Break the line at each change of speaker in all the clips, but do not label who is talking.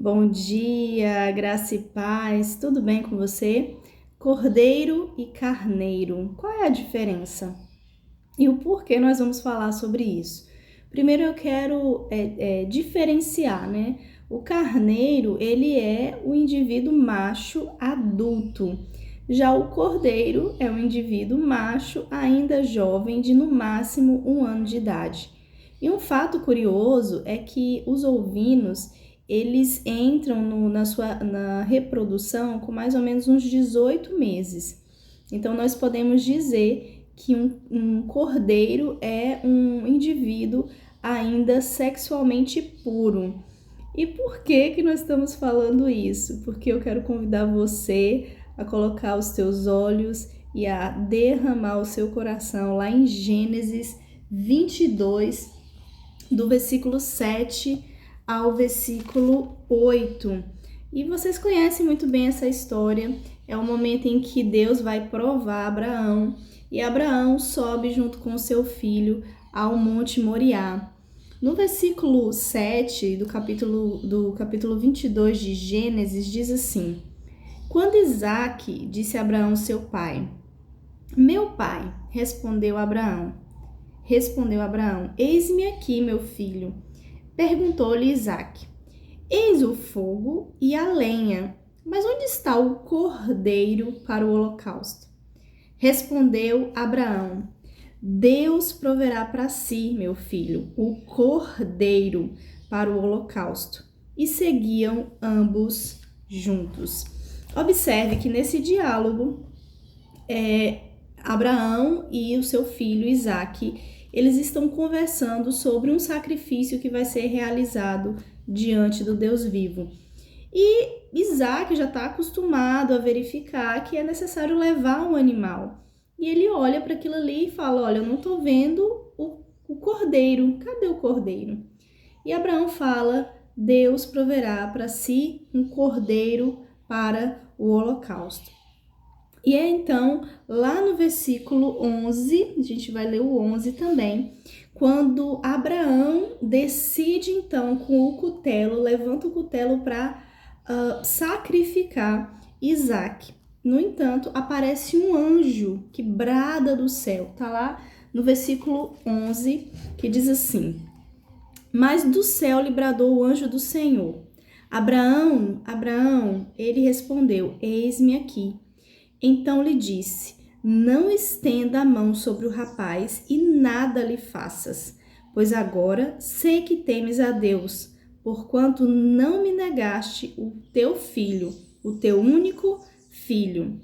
Bom dia, graça e paz, tudo bem com você? Cordeiro e carneiro, qual é a diferença? E o porquê nós vamos falar sobre isso? Primeiro eu quero diferenciar, né? O carneiro, ele é o indivíduo macho adulto. Já o cordeiro é um indivíduo macho ainda jovem de no máximo 1 ano de idade. E um fato curioso é que os ovinos, eles entram na reprodução com mais ou menos uns 18 meses. Então, nós podemos dizer que um cordeiro é um indivíduo ainda sexualmente puro. E por que nós estamos falando isso? Porque eu quero convidar você a colocar os teus olhos e a derramar o seu coração lá em Gênesis 22, do versículo 7 ao versículo 8. E vocês conhecem muito bem essa história. É o momento em que Deus vai provar Abraão e Abraão sobe junto com seu filho ao Monte Moriá. No versículo 7 do capítulo 22 de Gênesis diz assim: Quando Isaque disse a Abraão seu pai, meu pai, respondeu Abraão, eis-me aqui, meu filho. Perguntou-lhe Isaque, eis o fogo e a lenha, mas onde está o cordeiro para o holocausto? Respondeu Abraão, Deus proverá para si, meu filho, o cordeiro para o holocausto. E seguiam ambos juntos. Observe que nesse diálogo, Abraão e o seu filho Isaque, eles estão conversando sobre um sacrifício que vai ser realizado diante do Deus vivo. E Isaque já está acostumado a verificar que é necessário levar um animal. E ele olha para aquilo ali e fala, olha, eu não estou vendo o cordeiro, cadê o cordeiro? E Abraão fala, Deus proverá para si um cordeiro para o holocausto. E é então, lá no versículo 11, a gente vai ler o 11 também, quando Abraão decide então com o cutelo, levanta o cutelo para sacrificar Isaque. No entanto, aparece um anjo que brada do céu, tá lá no versículo 11, que diz assim, mas do céu lhe bradou o anjo do Senhor, Abraão, Abraão, ele respondeu, eis-me aqui. Então lhe disse, não estenda a mão sobre o rapaz e nada lhe faças, pois agora sei que temes a Deus, porquanto não me negaste o teu filho, o teu único filho.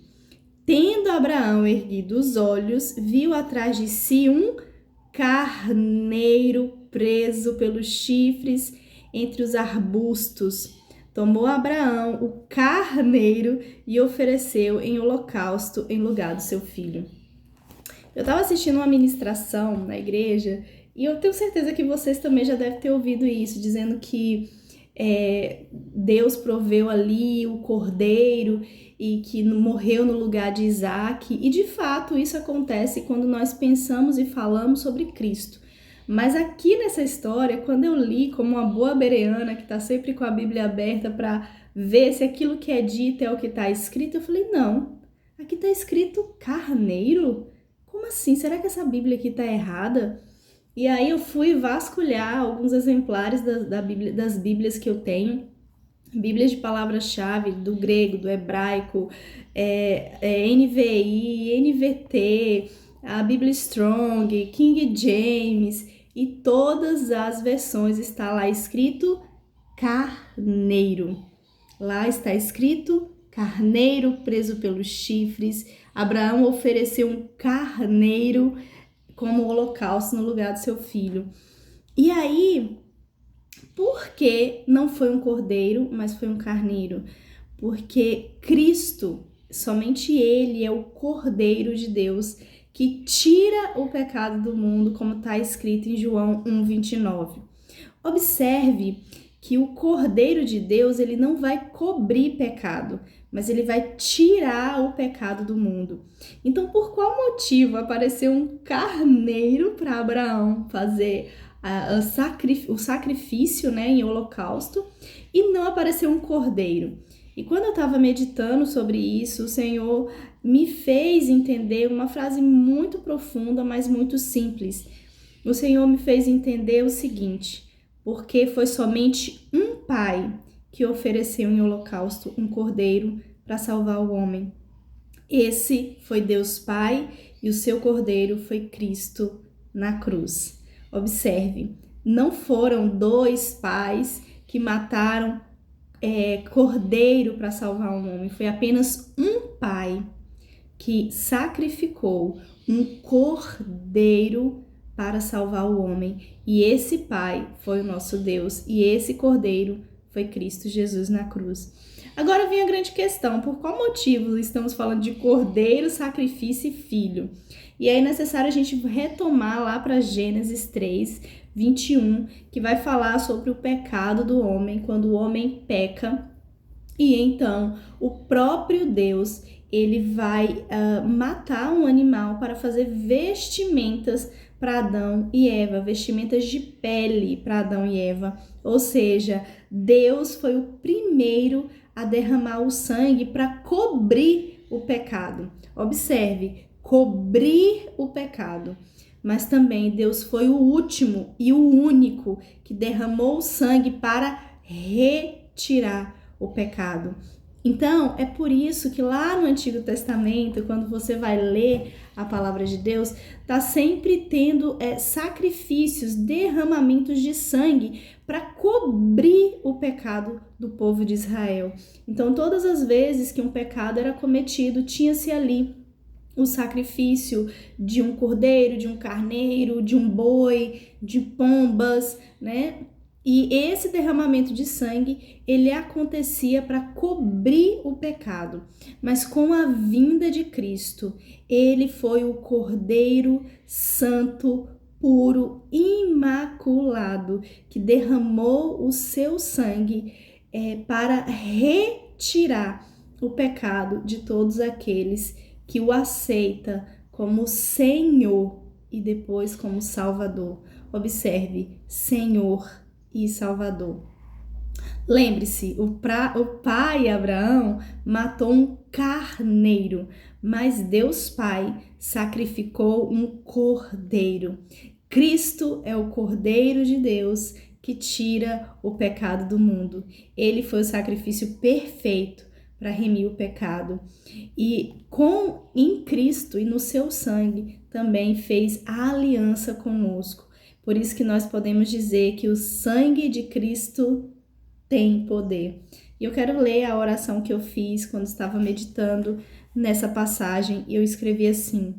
Tendo Abraão erguido os olhos, viu atrás de si um carneiro preso pelos chifres entre os arbustos. Tomou Abraão o carneiro e ofereceu em holocausto em lugar do seu filho. Eu estava assistindo uma ministração na igreja e eu tenho certeza que vocês também já devem ter ouvido isso, dizendo que Deus proveu ali o cordeiro e que morreu no lugar de Isaque. E de fato isso acontece quando nós pensamos e falamos sobre Cristo. Mas aqui nessa história, quando eu li como uma boa bereana que está sempre com a Bíblia aberta para ver se aquilo que é dito é o que está escrito, eu falei, não, aqui está escrito carneiro? Como assim? Será que essa Bíblia aqui está errada? E aí eu fui vasculhar alguns exemplares das Bíblias que eu tenho, Bíblias de palavra-chave do grego, do hebraico, NVI, NVT, a Bíblia Strong, King James, e todas as versões está lá escrito carneiro. Lá está escrito carneiro preso pelos chifres. Abraão ofereceu um carneiro como holocausto no lugar do seu filho. E aí, por que não foi um cordeiro, mas foi um carneiro? Porque Cristo, somente Ele é o Cordeiro de Deus que tira o pecado do mundo, como está escrito em João 1,29. Observe que o Cordeiro de Deus, ele não vai cobrir pecado, mas ele vai tirar o pecado do mundo. Então, por qual motivo apareceu um carneiro para Abraão fazer o sacrifício, né, em holocausto, e não apareceu um cordeiro. E quando eu estava meditando sobre isso, o Senhor me fez entender uma frase muito profunda, mas muito simples. O Senhor me fez entender o seguinte: porque foi somente um pai que ofereceu em holocausto um cordeiro para salvar o homem. Esse foi Deus Pai e o seu cordeiro foi Cristo na cruz. Observe, não foram dois pais que mataram cordeiro para salvar um homem, foi apenas um pai que sacrificou um cordeiro para salvar o homem. E esse pai foi o nosso Deus, e esse cordeiro foi Cristo Jesus na cruz. Agora vem a grande questão: por qual motivo estamos falando de cordeiro, sacrifício e filho? E aí é necessário a gente retomar lá para Gênesis 3, 21, que vai falar sobre o pecado do homem, quando o homem peca. E então o próprio Deus, ele vai matar um animal para fazer vestimentas para Adão e Eva, vestimentas de pele para Adão e Eva. Ou seja, Deus foi o primeiro a derramar o sangue para cobrir o pecado. Observe, cobrir o pecado. Mas também Deus foi o último e o único que derramou o sangue para retirar o pecado. Então, é por isso que lá no Antigo Testamento, quando você vai ler a palavra de Deus, tá sempre tendo sacrifícios, derramamentos de sangue para cobrir o pecado do povo de Israel. Então, todas as vezes que um pecado era cometido, tinha-se ali o sacrifício de um cordeiro, de um carneiro, de um boi, de pombas, né? E esse derramamento de sangue, ele acontecia para cobrir o pecado. Mas com a vinda de Cristo, ele foi o Cordeiro Santo, puro, imaculado, que derramou o seu sangue para retirar o pecado de todos aqueles que o aceita como Senhor e depois como Salvador. Observe, Senhor e Salvador. Lembre-se, o pai Abraão matou um carneiro, mas Deus Pai sacrificou um cordeiro. Cristo é o Cordeiro de Deus que tira o pecado do mundo. Ele foi o sacrifício perfeito para remir o pecado. E em Cristo e no seu sangue também fez a aliança conosco. Por isso que nós podemos dizer que o sangue de Cristo tem poder. E eu quero ler a oração que eu fiz quando estava meditando nessa passagem. E eu escrevi assim: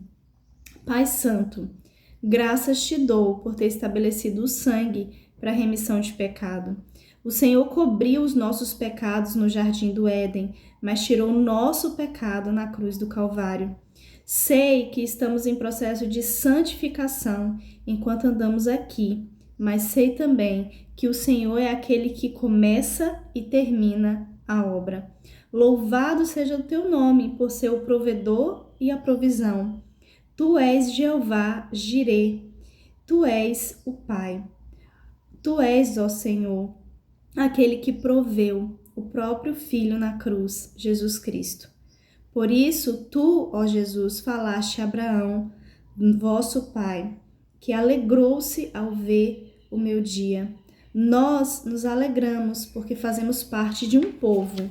Pai Santo, graças te dou por ter estabelecido o sangue para remissão de pecado. O Senhor cobriu os nossos pecados no jardim do Éden, mas tirou o nosso pecado na cruz do Calvário. Sei que estamos em processo de santificação enquanto andamos aqui, mas sei também que o Senhor é aquele que começa e termina a obra. Louvado seja o teu nome por ser o provedor e a provisão. Tu és Jeová Jirê, tu és o Pai. Tu és, ó Senhor, aquele que proveu o próprio Filho na cruz, Jesus Cristo. Por isso, tu, ó Jesus, falaste a Abraão, vosso pai, que alegrou-se ao ver o meu dia. Nós nos alegramos porque fazemos parte de um povo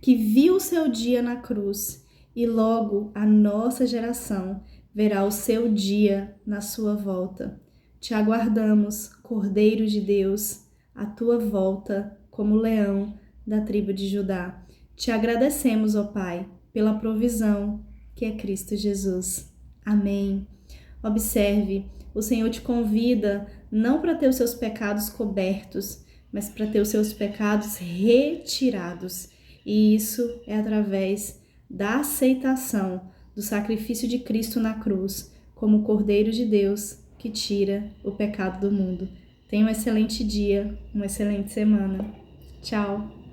que viu o seu dia na cruz e logo a nossa geração verá o seu dia na sua volta. Te aguardamos, Cordeiro de Deus, à tua volta como leão da tribo de Judá. Te agradecemos, ó Pai, pela provisão que é Cristo Jesus. Amém. Observe, o Senhor te convida não para ter os seus pecados cobertos, mas para ter os seus pecados retirados. E isso é através da aceitação do sacrifício de Cristo na cruz, como o Cordeiro de Deus que tira o pecado do mundo. Tenha um excelente dia, uma excelente semana. Tchau!